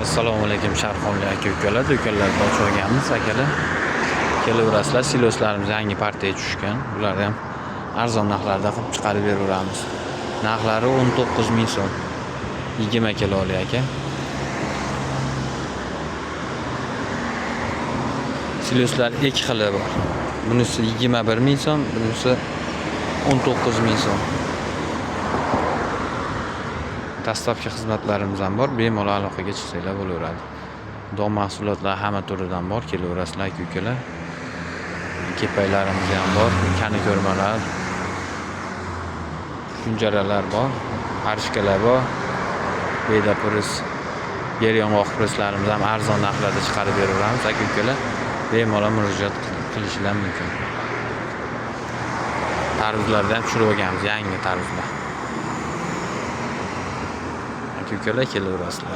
Assalomu alaykum Sharxonli aka-ukalar, do'konlarda ochib olganmiz akalar. Kelaverasizlar, siloslarimiz yangi partiyaga tushgan. Bularni ham arzon narxlarda qilib chiqarib beraveramiz. Narxlari 19 ming so'm. 20 kiloli aka. Siloslar ikki xili bor. Bunisi 21 ming so'm, bunisi 19 ming so'm. Dastlabki xizmatlarimiz ham bor. Bemalol aloqaga chiqsanglar bo'laveradi. Dom mahsulotlar hamma turidan bor. Kelaverasizlar aka-ukalar. Kepaklarimiz ham bor. Kani ko'rmalar, kunjaralar bor, arishkalar bor. Bedapuriz, yer yong'oq purislarimiz ham arzon narxlarda chiqarib beraveramiz aka-ukalar. Bemalol murojaat qilishingiz mumkin. Tarvuzlarni ham tushirib olganmiz, yangi tarvuzlar. Aka-ukalar kelaverasizlar.